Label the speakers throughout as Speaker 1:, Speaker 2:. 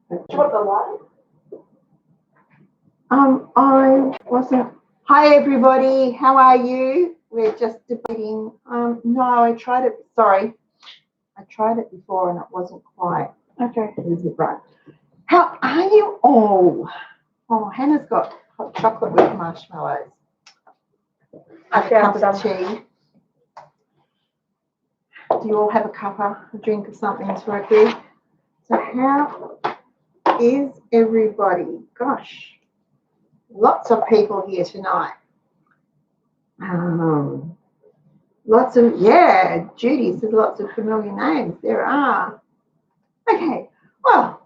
Speaker 1: Do you want the light?
Speaker 2: I wasn't. Hi everybody, how are you? We're just debating. No, I tried it. Sorry, I tried it before and it wasn't quite. Okay, is it right? How are you all? Oh, Hannah's got hot chocolate with marshmallows. A cup of tea. Do you all have a drink of something to work with? So how is everybody? Gosh. Lots of people here tonight. Lots of, yeah, Judy says lots of familiar names. There are. Okay, well,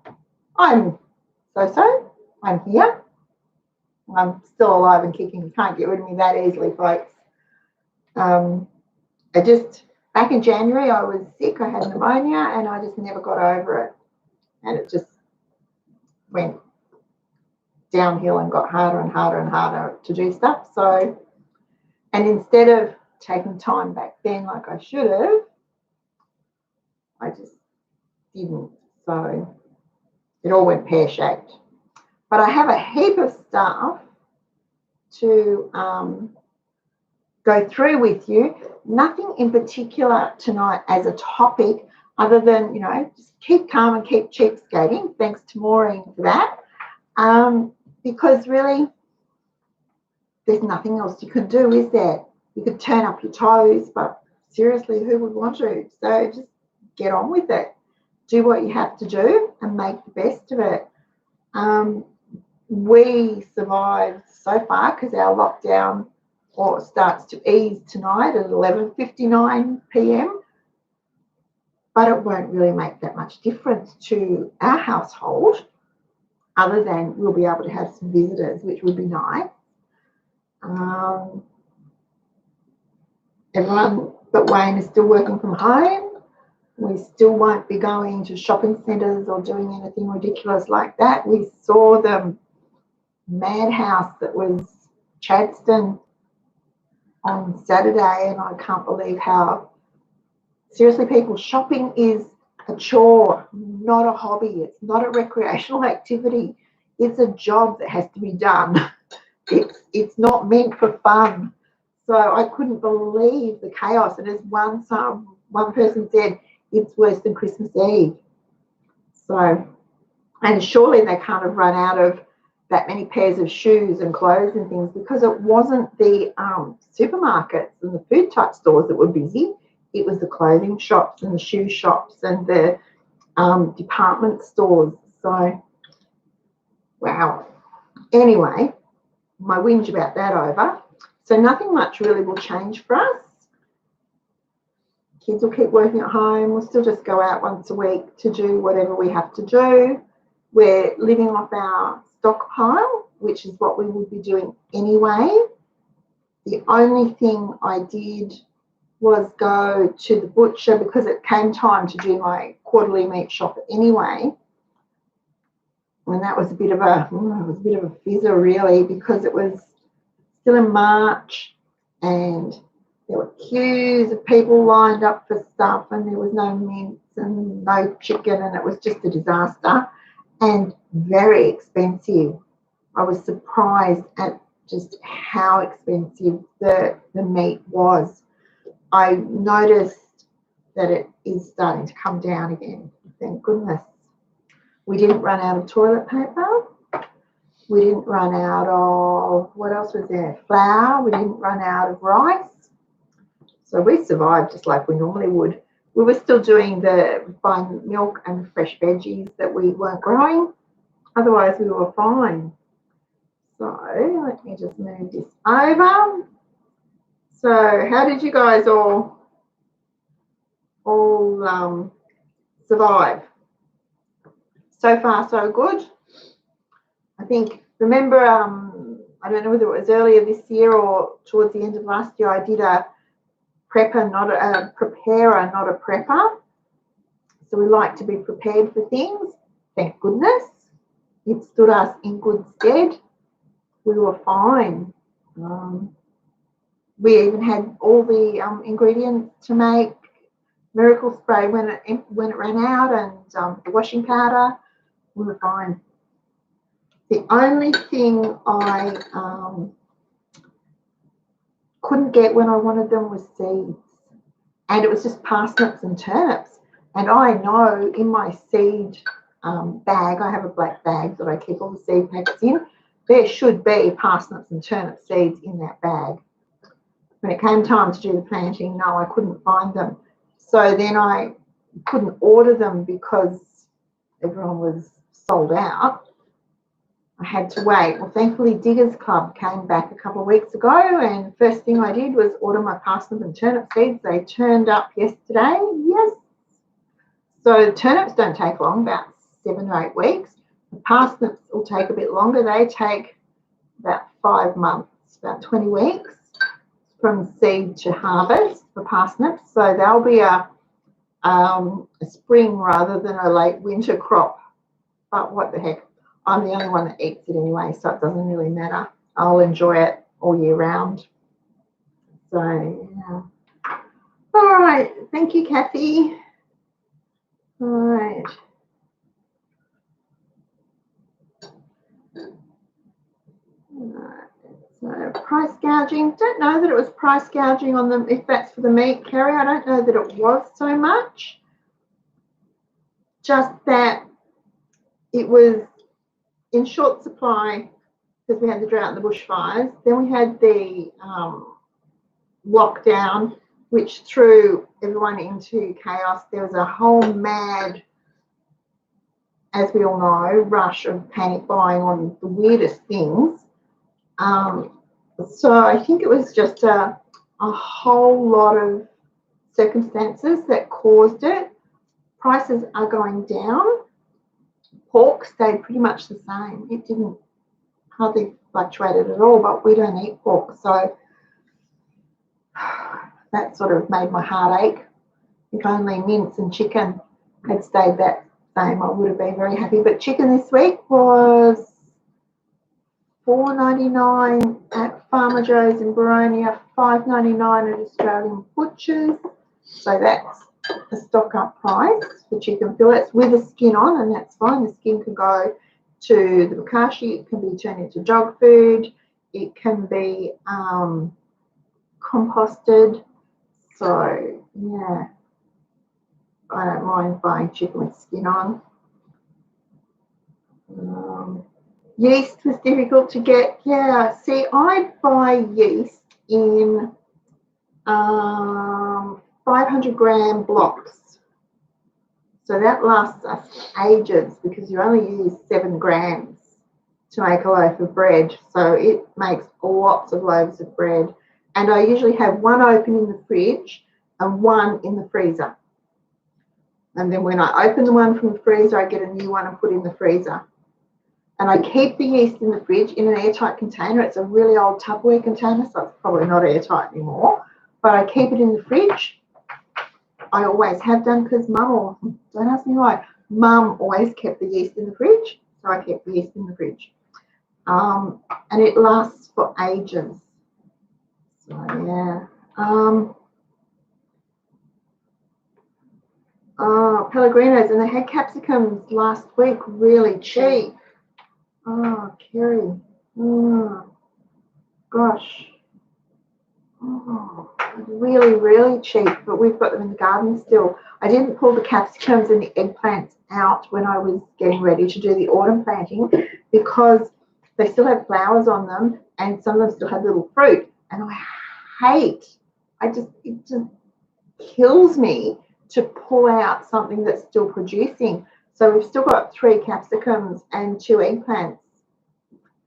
Speaker 2: I'm so. I'm here. I'm still alive and kicking. You can't get rid of me that easily, folks. Back in January, I was sick. I had pneumonia and I just never got over it. And it just went downhill and got harder and harder and harder to do stuff. So, and instead of taking time back then like I should have, I just didn't. So it all went pear-shaped. But I have a heap of stuff to go through with you. Nothing in particular tonight as a topic other than, you know, just keep calm and keep cheapskating. Thanks to Maureen for that. Because really, there's nothing else you can do, is there? You could turn up your toes, but seriously, who would want to? So just get on with it. Do what you have to do and make the best of it. We survived so far because our lockdown starts to ease tonight at 11:59 p.m. But it won't really make that much difference to our household, other than we'll be able to have some visitors, which would be nice. Everyone but Wayne is still working from home. We still won't be going to shopping centres or doing anything ridiculous like that. We saw the madhouse that was Chadstone on Saturday, and I can't believe how seriously, people, shopping is a chore, not a hobby. It's not a recreational activity. It's a job that has to be done. It's not meant for fun. So I couldn't believe the chaos. And as one person said, it's worse than Christmas Eve. So, and surely they can't have run out of that many pairs of shoes and clothes and things, because it wasn't the supermarkets and the food type stores that were busy. It was the clothing shops and the shoe shops and the department stores. So, wow. Anyway, my whinge about that over. So nothing much really will change for us. Kids will keep working at home. We'll still just go out once a week to do whatever we have to do. We're living off our stockpile, which is what we would be doing anyway. The only thing I did was go to the butcher because it came time to do my quarterly meat shop anyway. And that was a bit of a fizzer really, because it was still in March and there were queues of people lined up for stuff and there was no mince and no chicken, and it was just a disaster and very expensive. I was surprised at just how expensive the meat was. I noticed that it is starting to come down again, thank goodness. We didn't run out of toilet paper. We didn't run out of, what else was there? Flour. We didn't run out of rice. So we survived just like we normally would. We were still doing buying milk and fresh veggies that we weren't growing. Otherwise, we were fine. So let me just move this over. So how did you guys all survive? So far, so good. I think, remember, I don't know whether it was earlier this year or towards the end of last year, I did a preparer, not a prepper. So we like to be prepared for things. Thank goodness. It stood us in good stead. We were fine. We even had all the ingredients to make miracle spray when it ran out, and the washing powder. we were fine. The only thing I couldn't get when I wanted them was seeds, and it was just parsnips and turnips. And I know in my seed bag, I have a black bag that I keep all the seed packets in, there should be parsnips and turnip seeds in that bag. When it came time to do the planting, no, I couldn't find them. So then I couldn't order them because everyone was sold out. I had to wait. Well, thankfully, Diggers Club came back a couple of weeks ago, and first thing I did was order my parsnip and turnip seeds. They turned up yesterday. Yes. So turnips don't take long, about 7 or 8 weeks. The parsnips will take a bit longer. They take about 5 months, about 20 weeks from seed to harvest for parsnips. So they'll be a spring rather than a late winter crop. But what the heck? I'm the only one that eats it anyway, so it doesn't really matter. I'll enjoy it all year round. So, yeah. All right. Thank you, Kathy. All right. So price gouging. Don't know that it was price gouging on them, if that's for the meat, Kerry. I don't know that it was so much. Just that it was in short supply because we had the drought and the bushfires. Then we had the lockdown, which threw everyone into chaos. There was a whole mad, as we all know, rush of panic buying on the weirdest things. So I think it was just a whole lot of circumstances that caused it. Prices are going down. Pork stayed pretty much the same. It didn't hardly fluctuated at all, but we don't eat pork, so that sort of made my heart ache. If only mince and chicken had stayed that same, I would have been very happy. But chicken this week was $4.99 at Farmer Joe's in Baronia, $5.99 at Australian Butchers. So that's a stock up price for chicken fillets with the skin on, and that's fine. The skin can go to the bokashi, it can be turned into dog food, it can be composted. So yeah, I don't mind buying chicken with skin on. Yeast was difficult to get. Yeah, see, I buy yeast in 500-gram blocks. So that lasts us ages because you only use 7 grams to make a loaf of bread. So it makes lots of loaves of bread. And I usually have one open in the fridge and one in the freezer. And then when I open the one from the freezer, I get a new one and put in the freezer. And I keep the yeast in the fridge in an airtight container. It's a really old Tupperware container, so it's probably not airtight anymore. But I keep it in the fridge. I always have done because Mum, don't ask me why, Mum always kept the yeast in the fridge. So I kept the yeast in the fridge. And it lasts for ages. So, yeah. Pellegrinos, and they had capsicums last week really cheap. Oh, Kerry. Oh, gosh. Oh, really, really cheap, but we've got them in the garden still. I didn't pull the capsicums and the eggplants out when I was getting ready to do the autumn planting because they still had flowers on them and some of them still had little fruit. And I hate, it just kills me to pull out something that's still producing. So we've still got 3 capsicums and 2 eggplants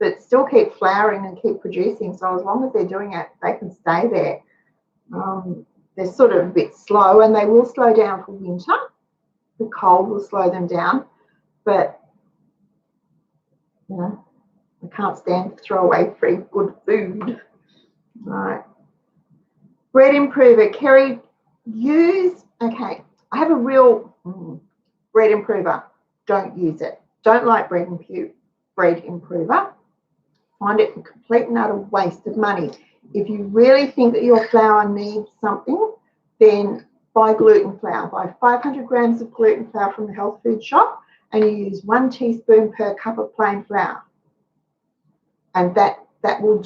Speaker 2: that still keep flowering and keep producing. So as long as they're doing it, they can stay there. They're sort of a bit slow, and they will slow down for winter. The cold will slow them down, but you know, I can't stand to throw away free good food. All right. Bread improver, Kerry, okay, I have a real bread improver. Don't use it. Don't like bread improver. Find it a complete and utter waste of money. If you really think that your flour needs something, then buy gluten flour. Buy 500 grams of gluten flour from the health food shop and you use 1 teaspoon per cup of plain flour. And that will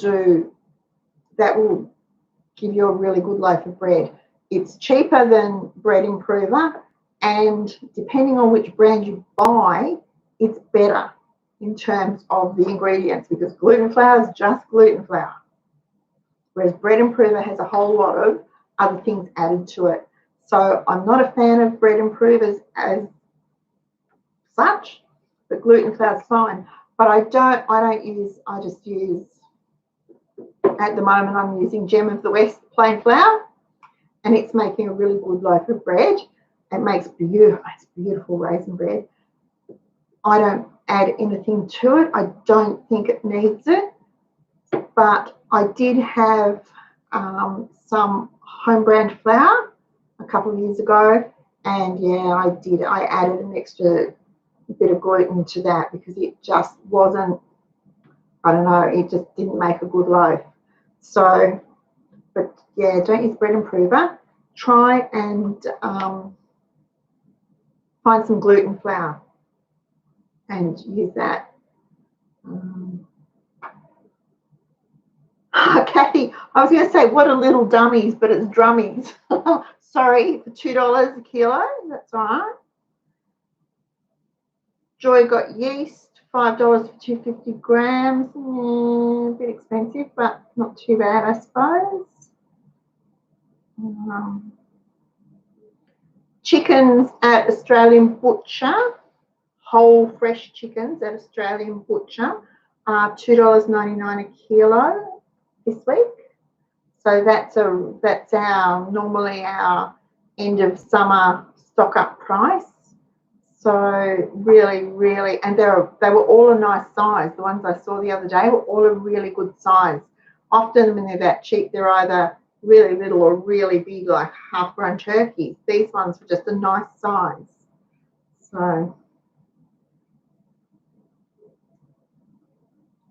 Speaker 2: give you a really good loaf of bread. It's cheaper than bread improver, and depending on which brand you buy, it's better in terms of the ingredients, because gluten flour is just gluten flour, whereas bread improver has a whole lot of other things added to it. So I'm not a fan of bread improvers as such, but gluten flour is fine. But I just use, at the moment I'm using Gem of the West plain flour, and it's making a really good loaf of bread. It makes beautiful raisin bread. I don't add anything to it. I don't think it needs it, but I did have some home brand flour a couple of years ago, and yeah, I added an extra bit of gluten to that because it just wasn't, I don't know, it just didn't make a good loaf. So, but yeah, don't use bread improver. Try and find some gluten flour and use that. Kathy, I was going to say, what are little dummies, but it's drummies. Sorry, for $2 a kilo, that's all right. Joy got yeast, $5 for 250 grams. A bit expensive, but not too bad, I suppose. Chickens at Australian Butcher, whole fresh chickens at Australian Butcher are $2.99 a kilo this week. So that's normally our end of summer stock up price. So really, and they were all a nice size. The ones I saw the other day were all a really good size. Often when they're that cheap, they're either really little or really big, like half-grown turkeys. These ones were just a nice size. So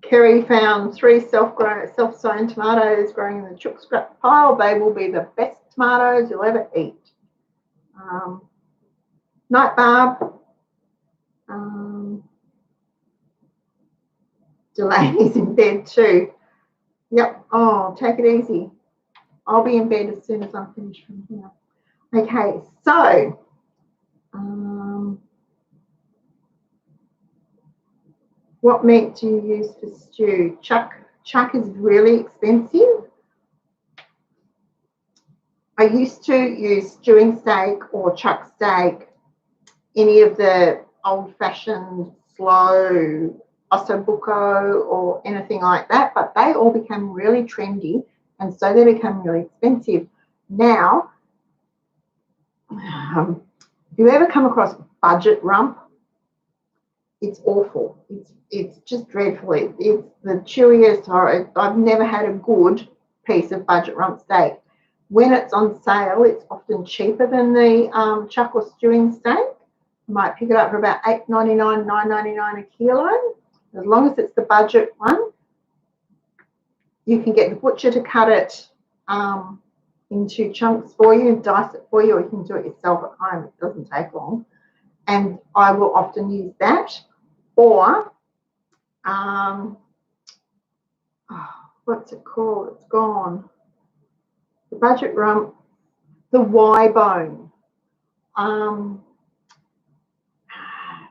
Speaker 2: Kerry found 3 self-sown tomatoes growing in the chook scrap pile. They will be the best tomatoes you'll ever eat. Night Barb. Delaney's in bed too. Yep. Oh, take it easy. I'll be in bed as soon as I'm finished from here. Okay, so what meat do you use for stew? Chuck is really expensive. I used to use stewing steak or chuck steak, any of the old-fashioned slow ossobuco or anything like that, but they all became really trendy, and so they become really expensive. Now, if you ever come across budget rump, it's awful. It's just dreadful. It's the chewiest. I've never had a good piece of budget rump steak. When it's on sale, it's often cheaper than the chuck or stewing steak. You might pick it up for about $8.99, $9.99 a kilo. As long as it's the budget one, you can get the butcher to cut it into chunks for you and dice it for you, or you can do it yourself at home. It doesn't take long. And I will often use that. Or, what's it called? It's gone. The budget rump, the Y bone.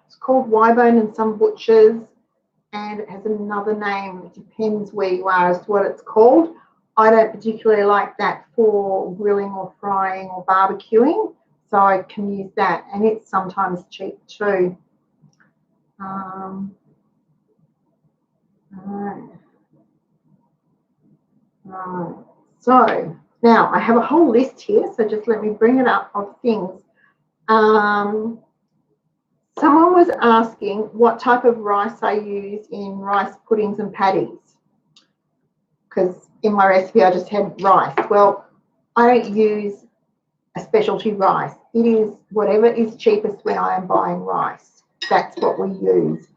Speaker 2: It's called Y bone in some butchers, and it has another name. It depends where you are as to what it's called. I don't particularly like that for grilling or frying or barbecuing, so I can use that, and it's sometimes cheap too. Right. So now I have a whole list here, so just let me bring it up of things. Someone was asking what type of rice I use in rice puddings and patties, because in my recipe I just had rice. Well, I don't use a specialty rice. It is whatever is cheapest when I am buying rice. That's what we use.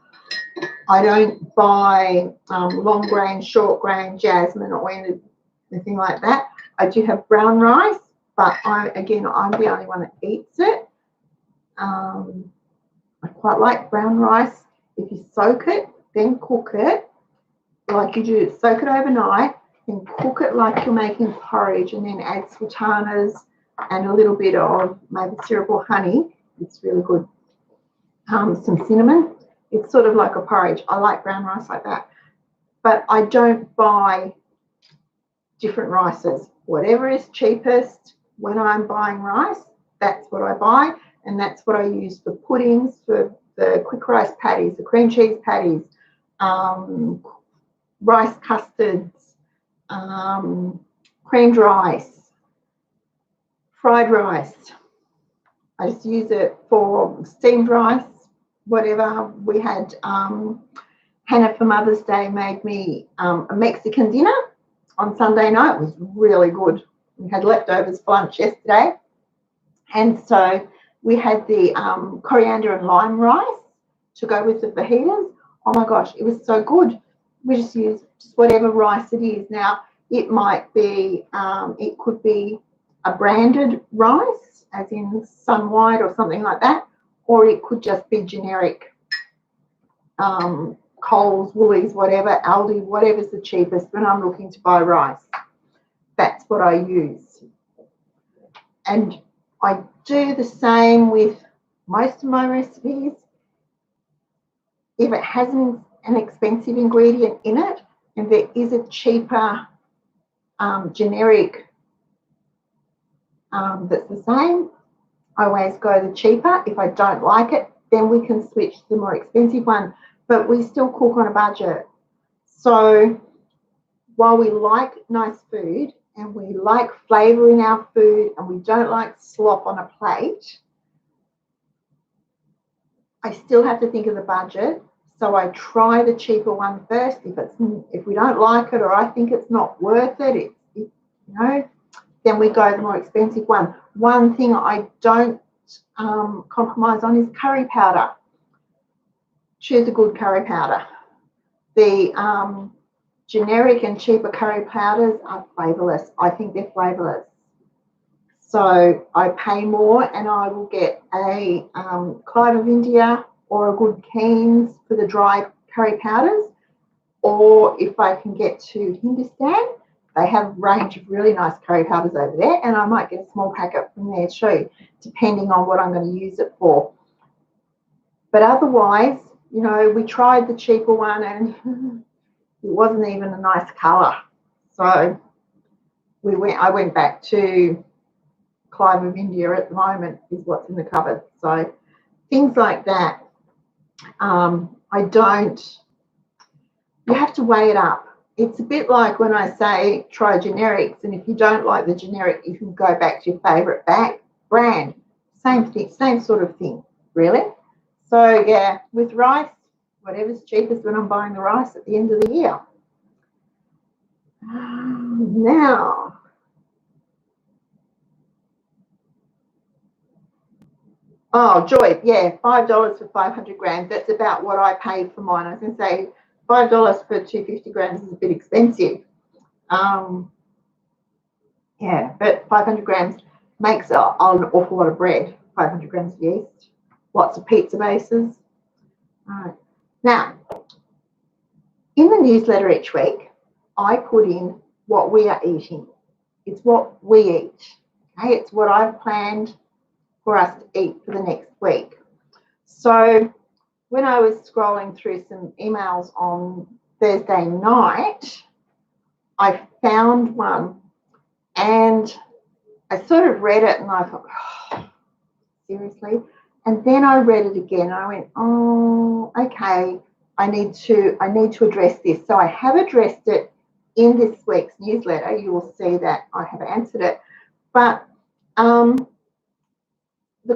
Speaker 2: I don't buy long grain, short grain, jasmine, or anything like that. I do have brown rice, but I'm the only one that eats it. I quite like brown rice. If you soak it, then cook it like you do, soak it overnight, then cook it like you're making porridge, and then add sultanas and a little bit of maple syrup or honey. It's really good. Some cinnamon. It's sort of like a porridge. I like brown rice like that. But I don't buy different rices. Whatever is cheapest when I'm buying rice, that's what I buy, and that's what I use for puddings, for the quick rice patties, the cream cheese patties, rice custards, creamed rice, fried rice. I just use it for steamed rice, whatever. We had Hannah for Mother's Day made me a Mexican dinner on Sunday night. It was really good. We had leftovers for lunch yesterday. And so we had the coriander and lime rice to go with the fajitas. Oh my gosh, it was so good. We just use just whatever rice it is. Now, it might be, it could be a branded rice, as in Sun White or something like that, or it could just be generic Coles, Woolies, whatever, Aldi, whatever's the cheapest when I'm looking to buy rice. That's what I use. And I do the same with most of my recipes. If it has an expensive ingredient in it, and there is a cheaper generic that's the same, I always go the cheaper. If I don't like it, then we can switch to the more expensive one. But we still cook on a budget. So while we like nice food and we like flavour in our food and we don't like slop on a plate, I still have to think of the budget. So I try the cheaper one first. If we don't like it or I think it's not worth it, you know, then we go the more expensive one. One thing I don't compromise on is curry powder. Choose a good curry powder. The generic and cheaper curry powders are flavourless. I think they're flavourless. So I pay more and I will get a Clive of India or a good Keen's for the dry curry powders. Or if I can get to Hindustan, they have a range of really nice curry powders over there, and I might get a small packet from there too, depending on what I'm going to use it for. But otherwise, you know, we tried the cheaper one and it wasn't even a nice colour. So I went back to Clive of India at the moment is what's in the cupboard. So things like that, you have to weigh it up. It's a bit like when I say try generics, and if you don't like the generic, you can go back to your favourite brand. Same thing, same sort of thing, really. So yeah, with rice, whatever's cheapest when I'm buying the rice at the end of the year. Now, oh, Joy, yeah, $5 for 500 grams. That's about what I paid for mine. I was going to say $5 for 250 grams is a bit expensive. Yeah, but 500 grams makes an awful lot of bread. 500 grams of yeast, lots of pizza bases. All right. Now, in the newsletter each week, I put in what we are eating. It's what we eat. Okay, it's what I've planned for us to eat for the next week. So when I was scrolling through some emails on Thursday night, I found one and I sort of read it and I thought, oh, seriously? And then I read it again and I went, oh, okay, I need to address this. So I have addressed it in this week's newsletter. You will see that I have answered it. But the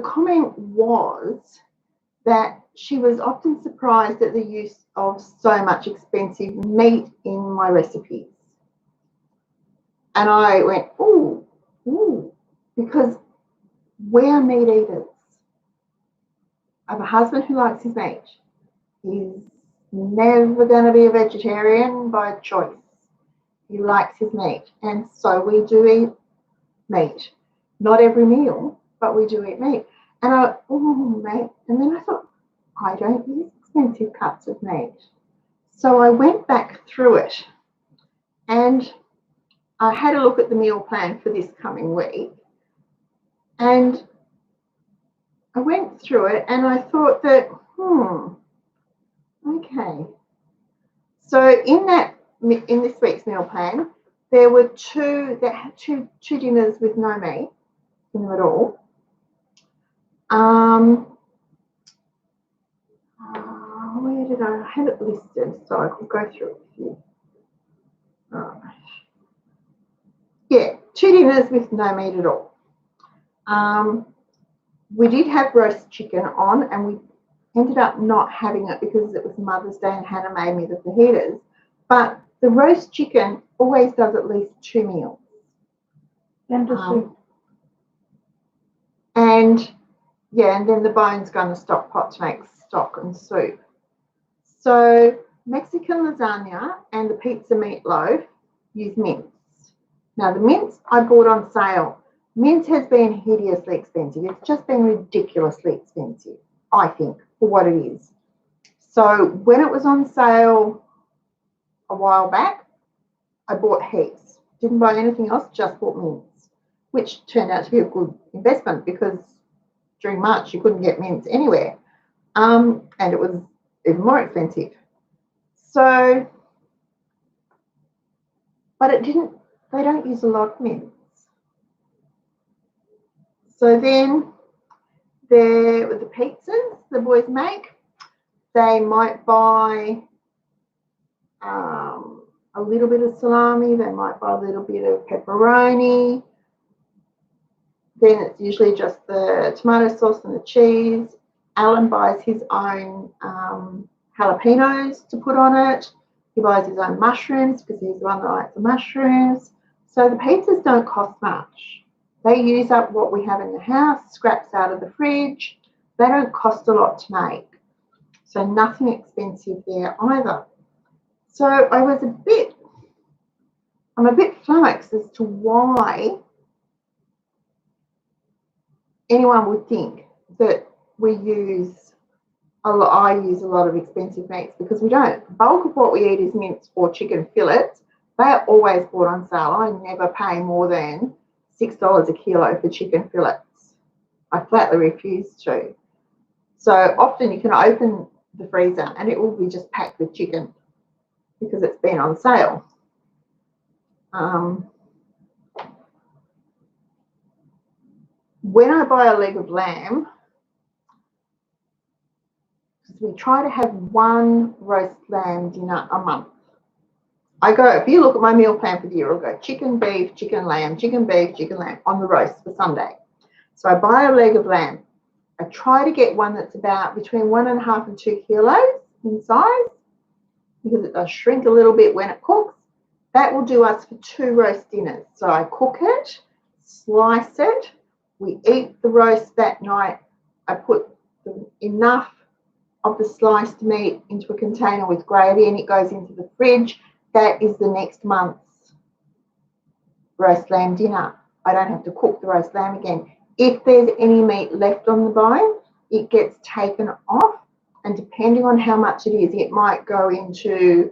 Speaker 2: comment was that she was often surprised at the use of so much expensive meat in my recipes. And I went, ooh, because we are meat eaters. I have a husband who likes his meat. He's never going to be a vegetarian by choice. He likes his meat. And so we do eat meat. Not every meal, but we do eat meat. And mate. And then I thought, I don't use expensive cuts of meat. So I went back through it and I had a look at the meal plan for this coming week, and I went through it and I thought that, okay. So in this week's meal plan, there were two dinners with no meat in them at all. Where did I have it listed so I could go through it with you? Right. Yeah, 2 dinners with no meat at all. We did have roast chicken on, and we ended up not having it because it was Mother's Day and Hannah made me the fajitas. But the roast chicken always does at least 2 meals. And and then the bones go in the stock pot to make stock and soup. So Mexican lasagna and the pizza meatloaf use mince. Now the mince I bought on sale. Mince has been hideously expensive. It's just been ridiculously expensive, I think, for what it is. So when it was on sale a while back, I bought heaps. Didn't buy anything else, just bought mince, which turned out to be a good investment because during March you couldn't get mince anywhere, and it was even more expensive. So, but they don't use a lot of mince. So then there were the pizzas the boys make. They might buy a little bit of salami. They might buy a little bit of pepperoni. Then it's usually just the tomato sauce and the cheese. Alan buys his own jalapenos to put on it. He buys his own mushrooms because he's the one that likes the mushrooms. So the pizzas don't cost much. They use up what we have in the house, scraps out of the fridge. They don't cost a lot to make. So nothing expensive there either. So I'm a bit flummoxed as to why anyone would think that I use a lot of expensive meats, because we don't. The bulk of what we eat is mince or chicken fillets. They are always bought on sale. I never pay more than $6 a kilo for chicken fillets. I flatly refuse to. So often you can open the freezer and it will be just packed with chicken because it's been on sale. When I buy a leg of lamb, we try to have one roast lamb dinner a month. If you look at my meal plan for the year, I'll go chicken, beef, chicken, lamb, chicken, beef, chicken, lamb on the roast for Sunday. So I buy a leg of lamb. I try to get one that's about between 1.5 and 2 kilos in size, because it does shrink a little bit when it cooks. That will do us for 2 roast dinners. So I cook it, slice it, we eat the roast that night. I put enough of the sliced meat into a container with gravy and it goes into the fridge. That is the next month's roast lamb dinner. I don't have to cook the roast lamb again. If there's any meat left on the bone, it gets taken off, and depending on how much it is, it might go into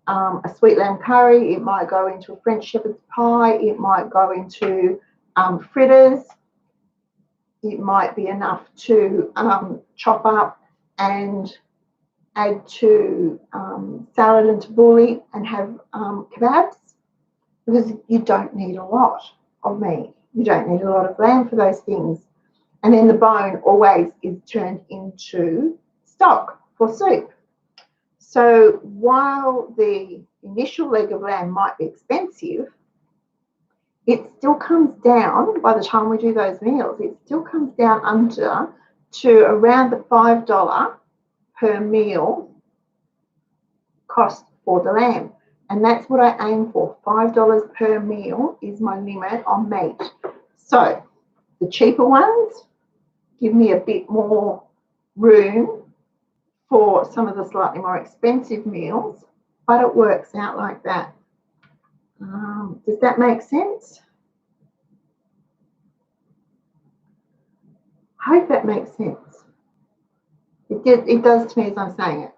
Speaker 2: a sweet lamb curry, it might go into a French shepherd's pie, it might go into fritters, it might be enough to chop up and add to salad and tabbouleh and have kebabs, because you don't need a lot of meat. You don't need a lot of lamb for those things. And then the bone always is turned into stock for soup. So while the initial leg of lamb might be expensive, it still comes down, by the time we do those meals, it still comes down under to around the $5 per meal cost for the lamb. And that's what I aim for. $5 per meal is my limit on meat. So the cheaper ones give me a bit more room for some of the slightly more expensive meals, but it works out like that. Does that make sense? I hope that makes sense. It does to me as I'm saying it.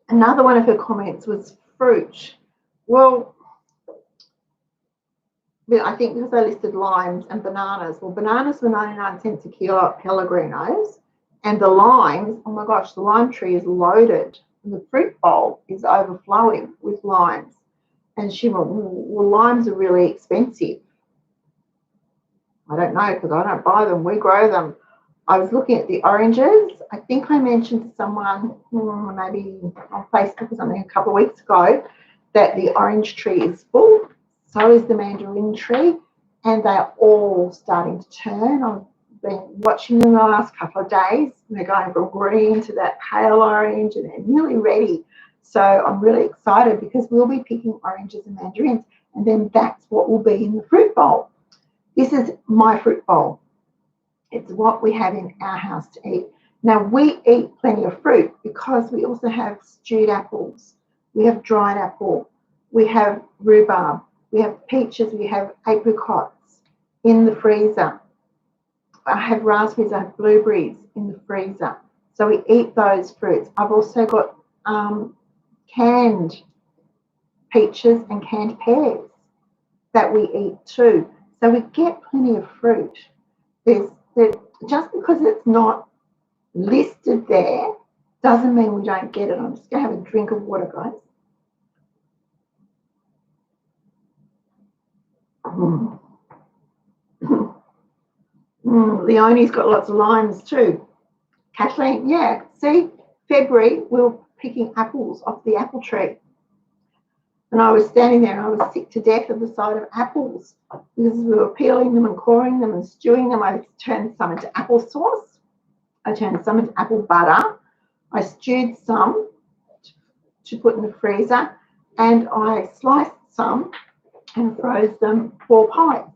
Speaker 2: Another one of her comments was fruit. Well, I think because I listed limes and bananas. Well, bananas were 99 cents a kilo at Pellegrino's, and the limes, oh my gosh, the lime tree is loaded. And the fruit bowl is overflowing with limes. And she went, well, limes are really expensive. I don't know because I don't buy them. We grow them. I was looking at the oranges. I think I mentioned to someone, maybe on Facebook or something a couple of weeks ago, that the orange tree is full. So is the mandarin tree, and they're all starting to turn. I've been watching them the last couple of days. They're going from green to that pale orange, and they're nearly ready. So I'm really excited because we'll be picking oranges and mandarins, and then that's what will be in the fruit bowl. This is my fruit bowl. It's what we have in our house to eat. Now, we eat plenty of fruit because we also have stewed apples. We have dried apple. We have rhubarb. We have peaches. We have apricots in the freezer. I have raspberries. I have blueberries in the freezer. So we eat those fruits. I've also got canned peaches and canned pears that we eat too. So we get plenty of fruit. Just because it's not listed there doesn't mean we don't get it. I'm just going to have a drink of water, guys. Leonie's got lots of limes too. Kathleen, yeah, see, February we were picking apples off the apple tree. And I was standing there and I was sick to death of the sight of apples because we were peeling them and coring them and stewing them. I turned some into applesauce. I turned some into apple butter. I stewed some to put in the freezer, and I sliced some and froze them for pies.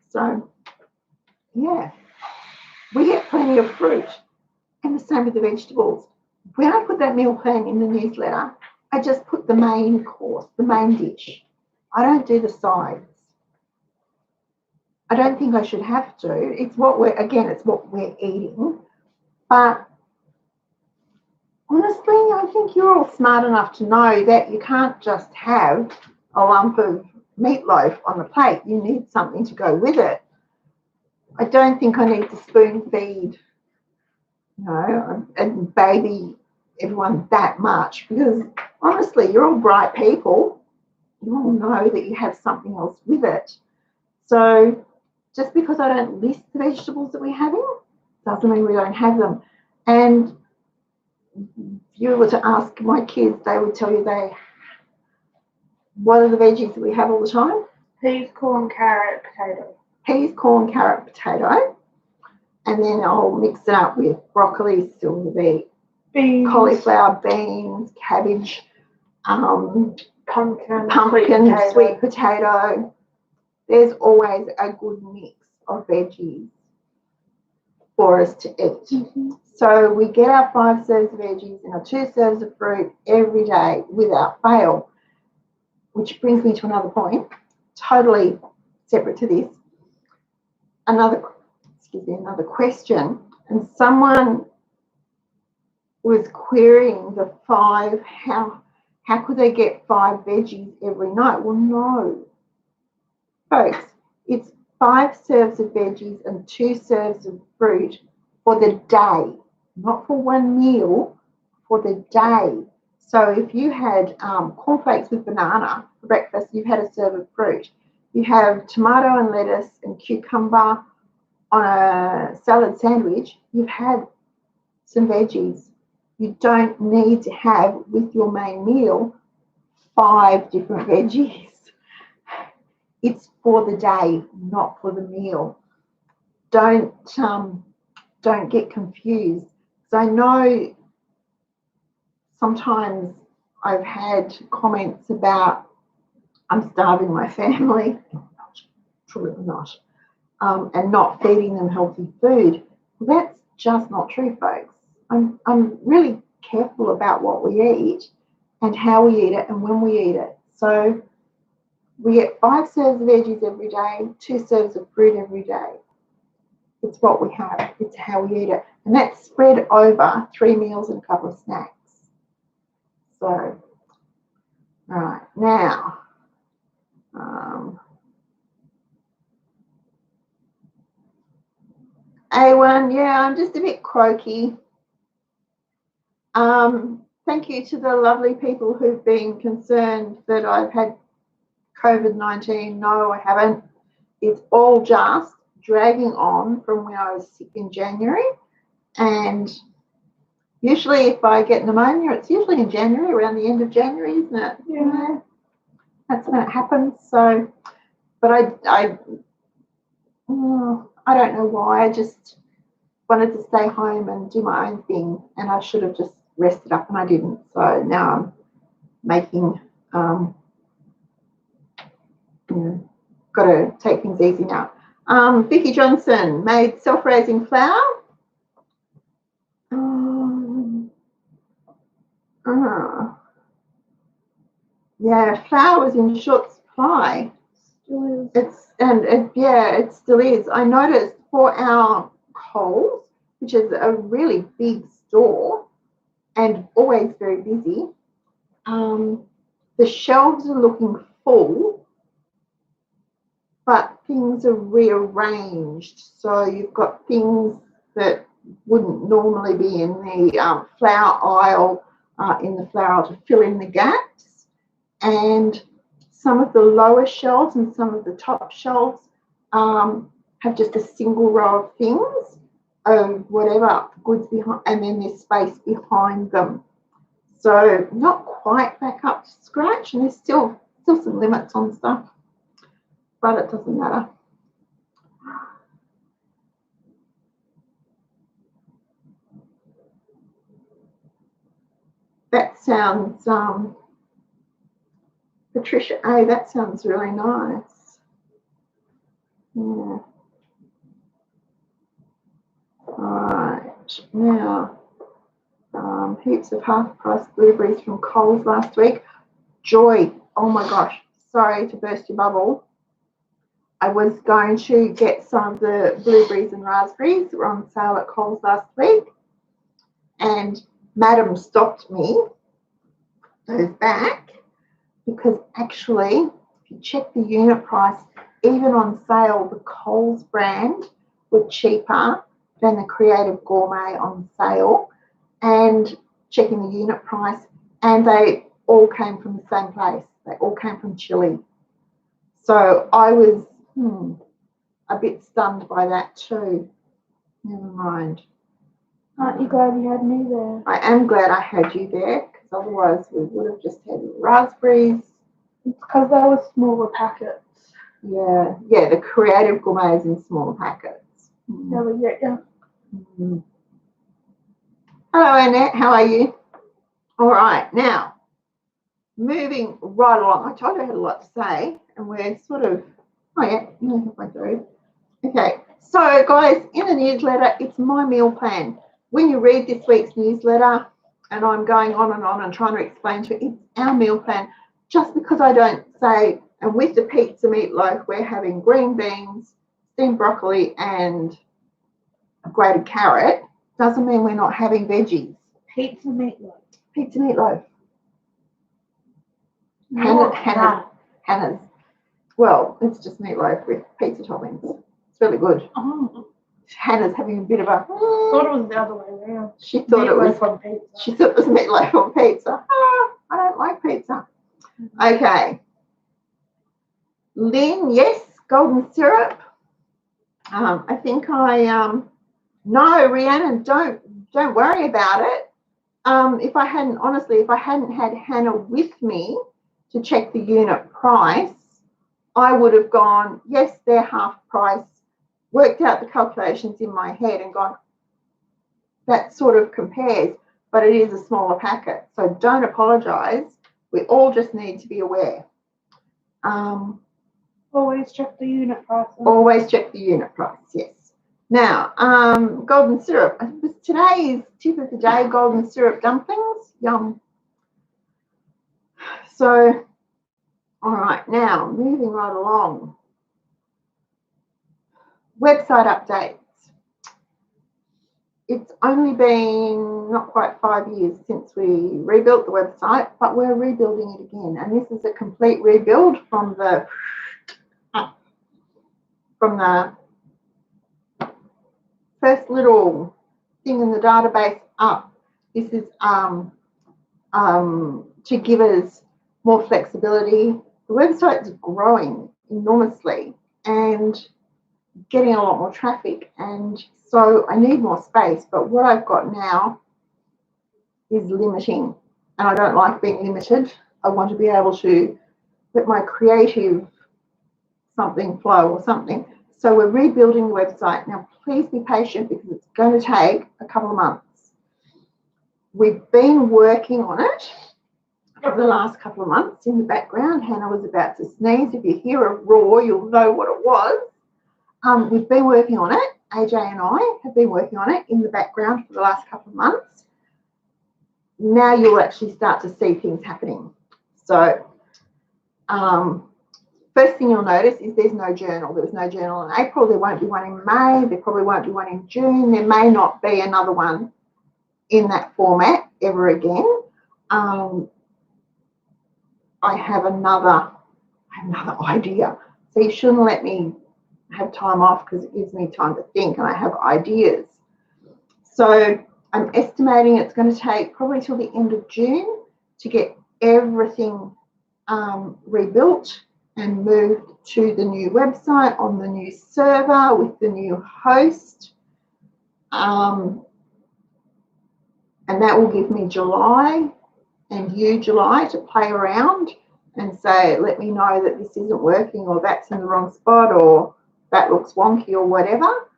Speaker 2: So, yeah, we get plenty of fruit, and the same with the vegetables. When I put that meal plan in the newsletter, I just put the main course, the main dish. I don't do the sides. I don't think I should have to. It's what we're eating. But honestly, I think you're all smart enough to know that you can't just have a lump of meatloaf on the plate. You need something to go with it. I don't think I need to spoon feed, and baby everyone that much, because honestly, you're all bright people. You all know that you have something else with it. So just because I don't list the vegetables that we're having doesn't mean we don't have them. And if you were to ask my kids, they would tell you what are the veggies that we have all the time?
Speaker 1: Peas, corn, carrot, potato.
Speaker 2: Peas, corn, carrot, potato. And then I'll mix it up with broccoli, silver beet,
Speaker 1: beans,
Speaker 2: cauliflower, beans, cabbage, pumpkin, sweet potato. There's always a good mix of veggies for us to eat. Mm-hmm. So we get our 5 serves of veggies and our 2 serves of fruit every day without fail, which brings me to another point, totally separate to this. Another question, and someone was querying the 5, how could they get 5 veggies every night? Well, no. Folks, it's 5 serves of veggies and 2 serves of fruit for the day, not for one meal, for the day. So if you had cornflakes with banana for breakfast, you've had a serve of fruit. You have tomato and lettuce and cucumber on a salad sandwich, you've had some veggies. You don't need to have with your main meal 5 different veggies. It's for the day, not for the meal. Don't get confused. So I know sometimes I've had comments about I'm starving my family. Truly not. And not feeding them healthy food. Well, that's just not true, folks. I'm really careful about what we eat and how we eat it and when we eat it. So we get 5 serves of veggies every day, 2 serves of fruit every day. It's what we have. It's how we eat it. And that's spread over 3 meals and a couple of snacks. So, right, now, A1, yeah, I'm just a bit croaky. Thank you to the lovely people who've been concerned that I've had COVID-19. No, I haven't. It's all just dragging on from when I was sick in January. And usually if I get pneumonia, it's usually in January, around the end of January, isn't it?
Speaker 1: Yeah.
Speaker 2: That's when it happens. So, but I don't know why. I just wanted to stay home and do my own thing, and I should have just rested up, and I didn't. So now I'm making, got to take things easy now. Vicky Johnson made self-raising flour. Yeah, flour was in short supply.
Speaker 1: Still is.
Speaker 2: It still is. I noticed for our Coles, which is a really big store and always very busy, the shelves are looking full, but things are rearranged. So you've got things that wouldn't normally be in the flour aisle, in the flour to fill in the gaps, and some of the lower shelves and some of the top shelves have just a single row of things of whatever goods behind, and then there's space behind them. So not quite back up to scratch, and there's still some limits on stuff, but it doesn't matter. That sounds, Patricia A, that sounds really nice. Yeah. Right, now, heaps of half-price blueberries from Coles last week. Joy, oh my gosh, sorry to burst your bubble. I was going to get some of the blueberries and raspberries that were on sale at Coles last week, and Madam stopped me, those back, because actually, if you check the unit price, even on sale, the Coles brand were cheaper than the Creative Gourmet on sale, and checking the unit price, and they all came from the same place. They all came from Chile. So I was a bit stunned by that too. Never mind.
Speaker 1: Aren't you glad you had me there?
Speaker 2: I am glad I had you there, because otherwise we would have just had raspberries.
Speaker 1: It's because they were smaller packets.
Speaker 2: Yeah, the Creative Gourmets in small packets.
Speaker 1: Yeah, we get you.
Speaker 2: Hello, Annette. How are you? All right, now moving right along. I told you I had a lot to say, and we're sort of halfway through. Okay, so guys, in the newsletter, it's my meal plan. When you read this week's newsletter, and I'm going on and trying to explain to you, it's our meal plan. Just because I don't say, and with the pizza meatloaf, we're having green beans, steamed broccoli, and a grated carrot, doesn't mean we're not having veggies.
Speaker 1: Pizza meatloaf.
Speaker 2: Pizza meatloaf. Hannah's. Well, it's just meatloaf with pizza toppings. It's really good.
Speaker 1: Oh.
Speaker 2: Hannah's having a bit of a.
Speaker 1: I thought it was the other way around.
Speaker 2: She thought
Speaker 1: meatloaf
Speaker 2: it was
Speaker 1: on pizza.
Speaker 2: She thought it was meatloaf on pizza. I don't like pizza. Okay. Lynn, yes, golden syrup. I think no, Rhiannon, don't worry about it. If I hadn't had Hannah with me to check the unit price, I would have gone, yes, they're half price, worked out the calculations in my head and gone, that sort of compares, but it is a smaller packet. So don't apologise. We all just need to be aware.
Speaker 1: Always check the unit price.
Speaker 2: Always check the unit price, yes. Now, golden syrup. Today's tip of the day, golden syrup dumplings. Yum. So, all right, now moving right along. Website updates. it's only been not quite 5 years since we rebuilt the website, but we're rebuilding it again. And this is a complete rebuild from the first little thing in the database up. This is to give us more flexibility. The website is growing enormously and getting a lot more traffic, and so I need more space, but what I've got now is limiting, and I don't like being limited. I want to be able to let my creative something flow or something. So we're rebuilding the website. Now please be patient because it's going to take a couple of months. We've been working on it for the last couple of months in the background. Hannah was about to sneeze. If you hear a roar, you'll know what it was. We've been working on it. AJ and I have been working on it in the background for the last couple of months. Now you'll actually start to see things happening. So first thing you'll notice is there's no journal. There was no journal in April. There won't be one in May. There probably won't be one in June. There may not be another one in that format ever again. I have another idea. So you shouldn't let me have time off because it gives me time to think and I have ideas. So I'm estimating it's going to take probably till the end of June to get everything rebuilt and moved to the new website on the new server with the new host. And that will give me July and you July to play around and say, let me know that this isn't working or that's in the wrong spot or that looks wonky or whatever.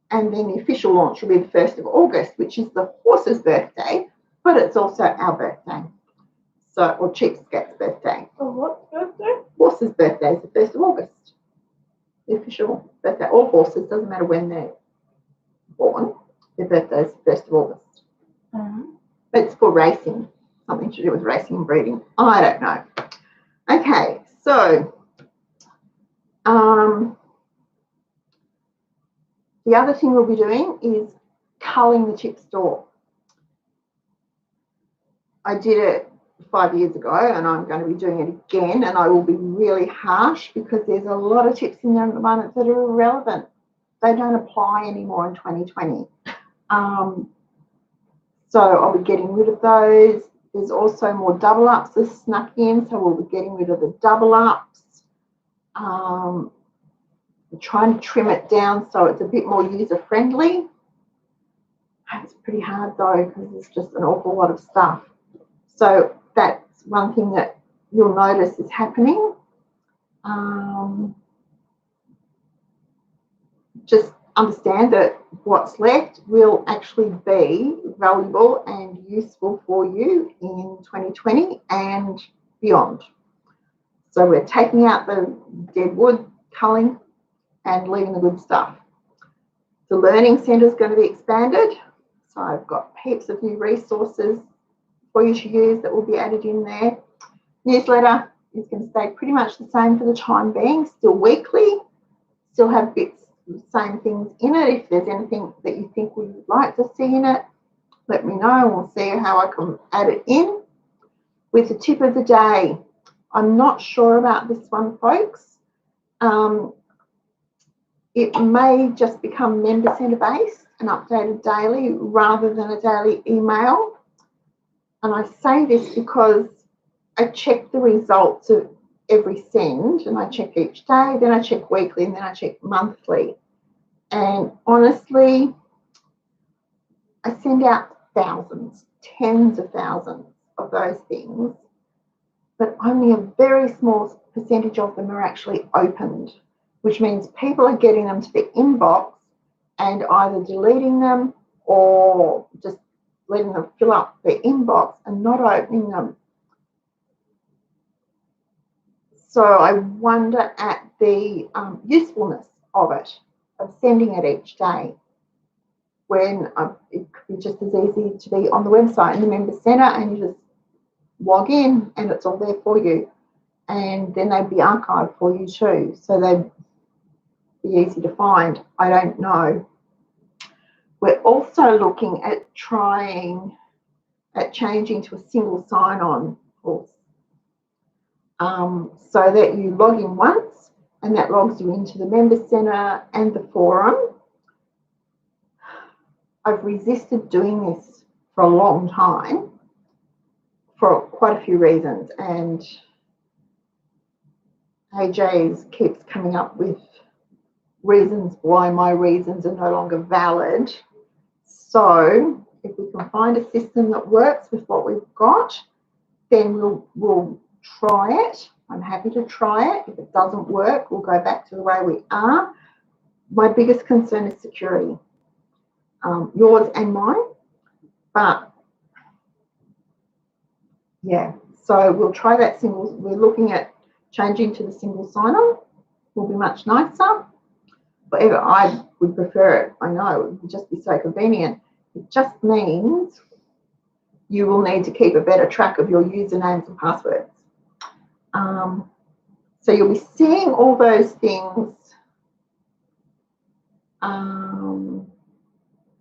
Speaker 2: And then the official launch will be the 1st of August, which is the horse's birthday, but it's also our birthday. So, or Cheapskate's birthday.
Speaker 1: Oh, what birthday?
Speaker 2: Horse's birthday is the 1st of August. The official birthday. All horses, doesn't matter when they're born, their birthday is the 1st of August. But it's for racing, something to do with racing and breeding. I don't know. Okay, so the other thing we'll be doing is culling the chip store. I did it 5 years ago and I'm going to be doing it again, and I will be really harsh because there's a lot of chips in there at the moment that are irrelevant. They don't apply anymore in 2020. So I'll be getting rid of those. There's also more double ups that snuck in, so we'll be getting rid of the double ups. We're trying to trim it down so it's a bit more user friendly. It's pretty hard though because there's just an awful lot of stuff. So that's one thing that you'll notice is happening. Just understand that what's left will actually be valuable and useful for you in 2020 and beyond. So we're taking out the dead wood, culling, and leaving the good stuff. The Learning Centre is going to be expanded. So I've got heaps of new resources for you to use that will be added in there. Newsletter is going to stay pretty much the same for the time being, still weekly, still have bits of the same things in it. If there's anything that you think we would like to see in it, let me know and we'll see how I can add it in. With the tip of the day, I'm not sure about this one, folks. It may just become member centre based and updated daily rather than a daily email. And I say this because I check the results of every send, and I check each day, then I check weekly, and then I check monthly. And honestly, I send out thousands, tens of thousands of those things, but only a very small percentage of them are actually opened, which means people are getting them to the inbox and either deleting them or just letting them fill up their inbox and not opening them. So I wonder at the usefulness of it, of sending it each day, when it could be just as easy to be on the website in the Member Centre and you just log in and it's all there for you. And then they'd be archived for you too. So they'd be easy to find. I don't know. We're also looking at changing to a single sign-on course, so that you log in once and that logs you into the Member Centre and the forum. I've resisted doing this for a long time for quite a few reasons, and AJ keeps coming up with reasons why my reasons are no longer valid. So if we can find a system that works with what we've got, then we'll try it. I'm happy to try it. If it doesn't work, we'll go back to the way we are. My biggest concern is security, yours and mine. But yeah, so we'll try that single. We're looking at changing to the single sign-on. Will be much nicer. Whatever, I would prefer it. I know it would just be so convenient. It just means you will need to keep a better track of your usernames and passwords. So you'll be seeing all those things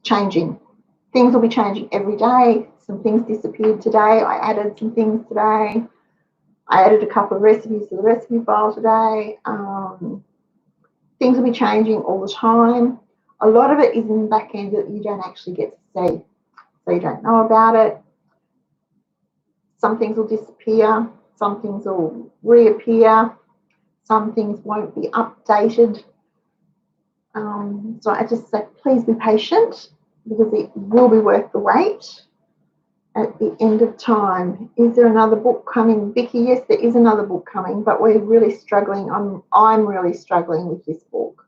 Speaker 2: changing. Things will be changing every day. Some things disappeared today. I added some things today. I added a couple of recipes to the recipe file today. Things will be changing all the time. A lot of it is in the back end that you don't actually get to see, so you don't know about it. Some things will disappear, some things will reappear, some things won't be updated. So I just say, please be patient, because it will be worth the wait at the end of time. Is there another book coming, Vicky? Yes, there is another book coming, but we're really struggling. I'm really struggling with this book.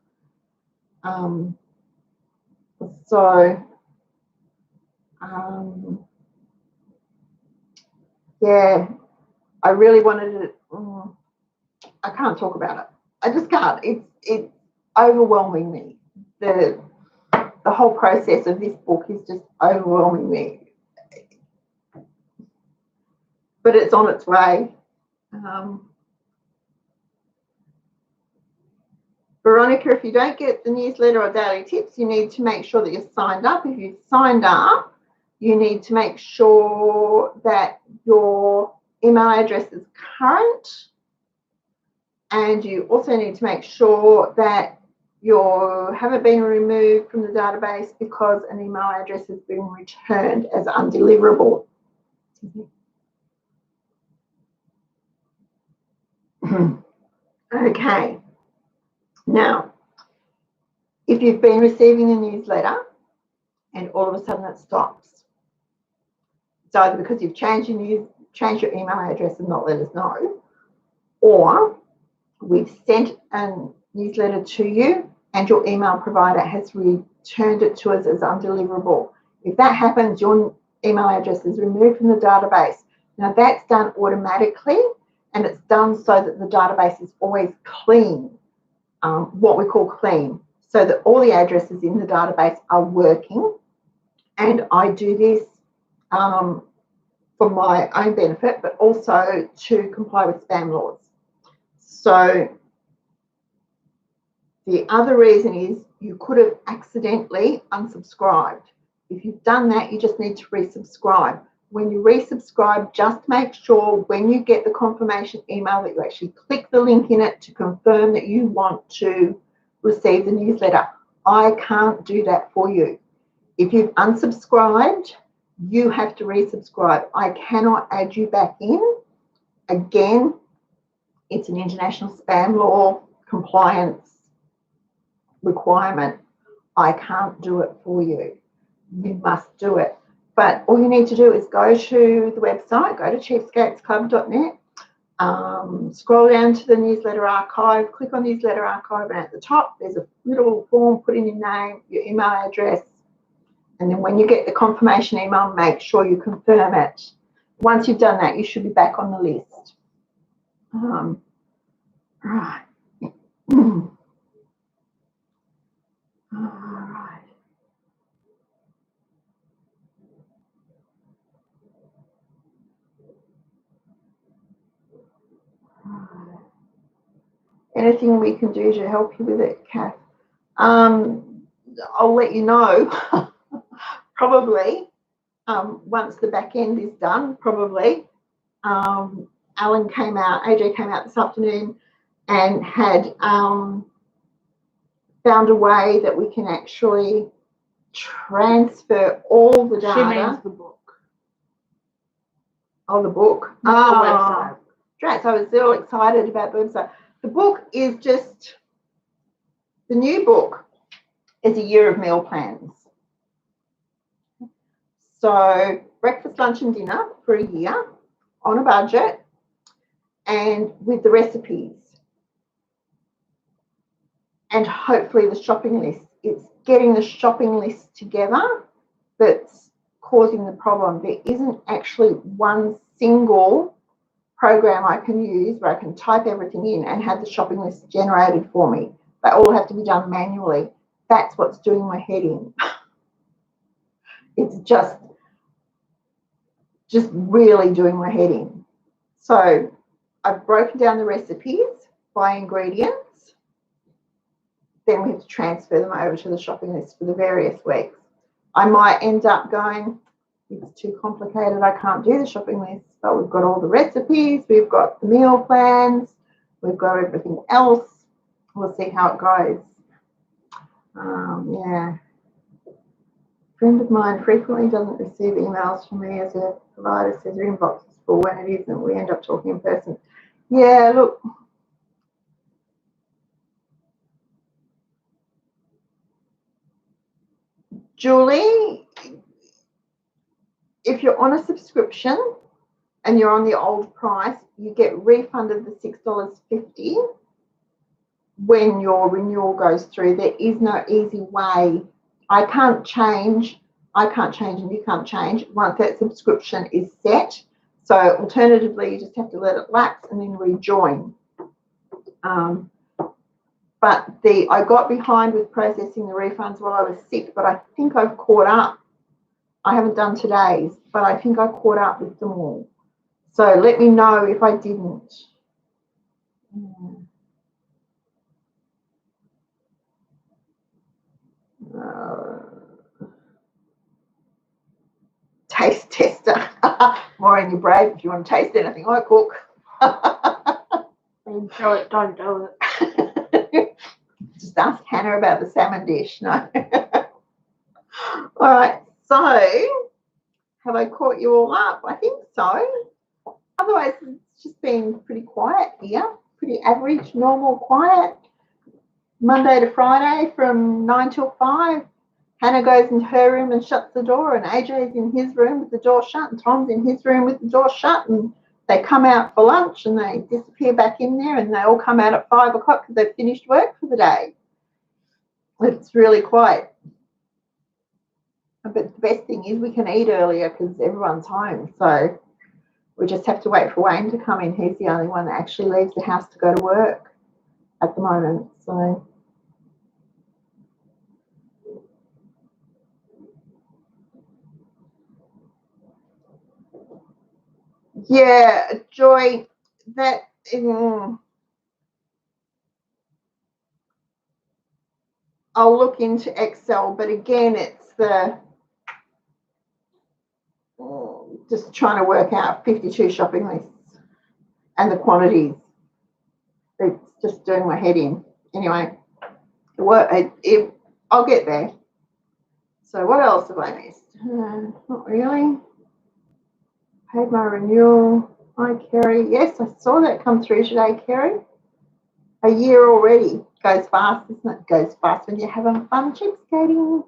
Speaker 2: Yeah, I really wanted it. I can't talk about it. I just can't. It's overwhelming me. The whole process of this book is just overwhelming me. But it's on its way. Veronica, if you don't get the newsletter or daily tips, you need to make sure that you're signed up. If you've signed up, you need to make sure that your email address is current, and you also need to make sure that you haven't been removed from the database because an email address has been returned as undeliverable. Okay. Now, if you've been receiving the newsletter and all of a sudden it stops, it's either because you've changed your email address and not let us know, or we've sent a newsletter to you and your email provider has returned it to us as undeliverable. If that happens, your email address is removed from the database. Now that's done automatically, and it's done so that the database is always clean, what we call clean, so that all the addresses in the database are working. And I do this for my own benefit, but also to comply with spam laws. So the other reason is you could have accidentally unsubscribed. If you've done that, you just need to resubscribe. When you resubscribe, just make sure when you get the confirmation email that you actually click the link in it to confirm that you want to receive the newsletter. I can't do that for you. If you've unsubscribed, you have to resubscribe. I cannot add you back in. Again, it's an international spam law compliance requirement. I can't do it for you. You must do it. But all you need to do is go to the website, go to cheapskatesclub.net, scroll down to the newsletter archive, click on newsletter archive, and at the top there's a little form, put in your name, your email address, and then when you get the confirmation email, make sure you confirm it. Once you've done that, you should be back on the list. Right. All right. Anything we can do to help you with it, Kath? I'll let you know probably, once the back end is done, probably, AJ came out this afternoon and had found a way that we can actually transfer all the data.
Speaker 1: She means the book.
Speaker 2: Oh, the book.
Speaker 1: Not the website.
Speaker 2: Right, so I was so excited about the website. The book is just, the new book is a year of meal plans. So breakfast, lunch and dinner for a year on a budget and with the recipes. And hopefully the shopping list. It's getting the shopping list together that's causing the problem. There isn't actually one single program I can use where I can type everything in and have the shopping list generated for me. They all have to be done manually. That's what's doing my head in. It's just really doing my head in. So I've broken down the recipes by ingredients. Then we have to transfer them over to the shopping list for the various weeks. I might end up going, it's too complicated, I can't do the shopping list, but we've got all the recipes, we've got the meal plans, we've got everything else. We'll see how it goes. Yeah. A friend of mine frequently doesn't receive emails from me as a provider, says her inbox is full when it isn't. We end up talking in person. Yeah, look. Julie, if you're on a subscription and you're on the old price, you get refunded the $6.50 when your renewal goes through. There is no easy way. I can't change and you can't change once that subscription is set. So alternatively, you just have to let it lapse and then rejoin. But I got behind with processing the refunds while I was sick, but I think I've caught up. I haven't done today's, but I think I caught up with them all. So let me know if I didn't. Taste tester. More in your brain if you want to taste anything I cook.
Speaker 1: Don't do it.
Speaker 2: Just ask Hannah about the salmon dish. No. All right. So, have I caught you all up? I think so. Otherwise, it's just been pretty quiet here. Pretty average, normal, quiet. Monday to Friday from 9 till 5. Hannah goes into her room and shuts the door, and AJ's in his room with the door shut, and Tom's in his room with the door shut, and they come out for lunch and they disappear back in there, and they all come out at 5 o'clock because they've finished work for the day. It's really quiet. But the best thing is we can eat earlier because everyone's home. So we just have to wait for Wayne to come in. He's the only one that actually leaves the house to go to work at the moment. So yeah, Joy, that I'll look into Excel, but again, it's just trying to work out 52 shopping lists and the quantities. It's just doing my head in. Anyway, I'll get there. So what else have I missed? Not really. Paid my renewal. Hi, Kerry. Yes, I saw that come through today, Kerry. A year already. Goes fast, isn't it? Goes fast when you're having fun cheapskating.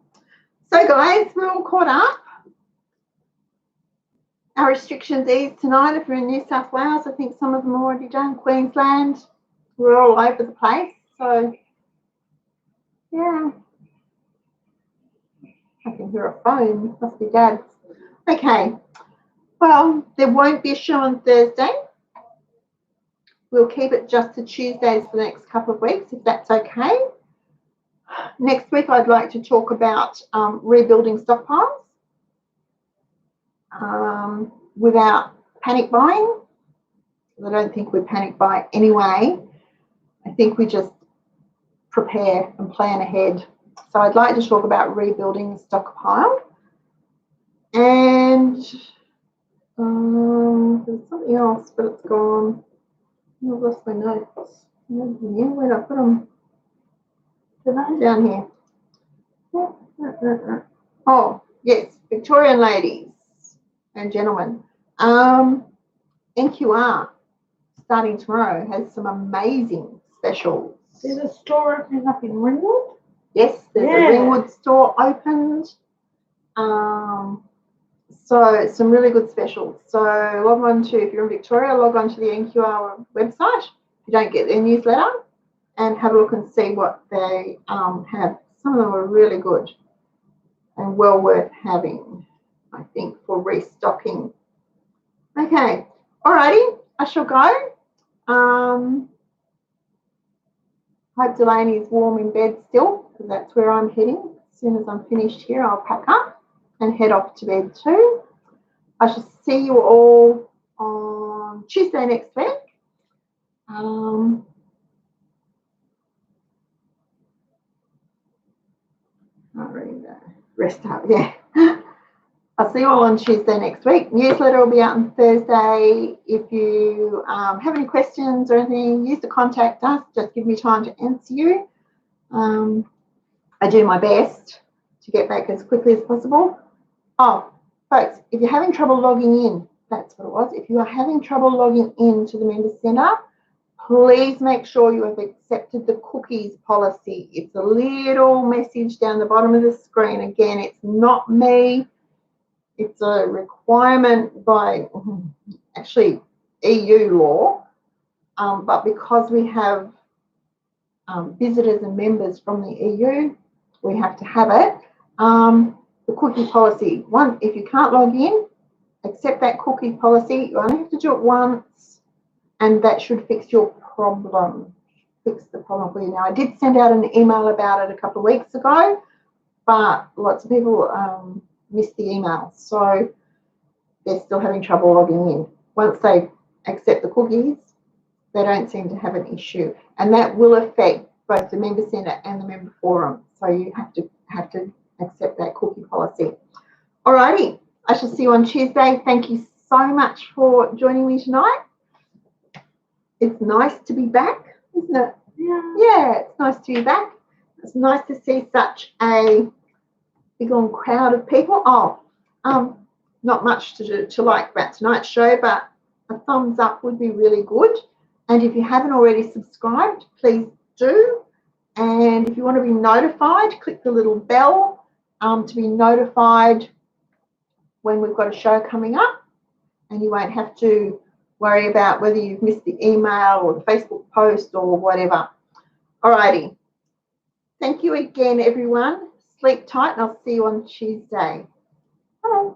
Speaker 2: So, guys, we're all caught up. Our restrictions ease tonight if you're in New South Wales. I think some of them are already done. Queensland, we're all over the place. So, yeah. I can hear a phone. Must be Dad's. Okay. Well, there won't be a show on Thursday. We'll keep it just to Tuesdays for the next couple of weeks, if that's okay. Next week, I'd like to talk about rebuilding stockpiles without panic buying. I don't think we panic buy anyway. I think we just prepare and plan ahead. So I'd like to talk about rebuilding the stockpile. And there's something else, but it's gone. I've lost my notes. Where did I put them? Down here. Oh, yes, Victorian ladies and gentlemen. NQR starting tomorrow has some amazing specials.
Speaker 1: There's a store opening up in Ringwood.
Speaker 2: Yes, there's a Ringwood store opened. So some really good specials. So log on to, if you're in Victoria, log on to the NQR website if you don't get their newsletter, and have a look and see what they have. Some of them are really good and well worth having, I think, for restocking. Okay, alrighty, I shall go. Hope Delaney is warm in bed still, because that's where I'm heading. As soon as I'm finished here, I'll pack up and head off to bed too. I shall see you all on Tuesday next week. Can't read that. Rest up, yeah. I'll see you all on Tuesday next week. Newsletter will be out on Thursday. If you have any questions or anything, use to contact us. Just give me time to answer you. I do my best to get back as quickly as possible. Oh, folks, if you're having trouble logging in, that's what it was. If you are having trouble logging in to the Member Centre, please make sure you have accepted the cookies policy. It's a little message down the bottom of the screen. Again, it's not me. It's a requirement by actually EU law, but because we have visitors and members from the EU, we have to have it. The cookie policy, if you can't log in, accept that cookie policy. You only have to do it once, and that should fix your problem. Fix the problem for you. Now, I did send out an email about it a couple of weeks ago, but lots of people missed the email, so they're still having trouble logging in. Once they accept the cookies, they don't seem to have an issue, and that will affect both the Member Centre and the Member Forum. So you have to accept that cookie policy. Alrighty, I shall see you on Tuesday. Thank you so much for joining me tonight. It's nice to be back, isn't it? Yeah, it's nice to be back. It's nice to see such a big on crowd of people. Not much to like about tonight's show, but a thumbs up would be really good. And if you haven't already subscribed, please do. And if you want to be notified, click the little bell to be notified when we've got a show coming up, and you won't have to worry about whether you've missed the email or the Facebook post or whatever. Alrighty. Thank you again, everyone. Sleep tight, and I'll see you on Tuesday. Bye.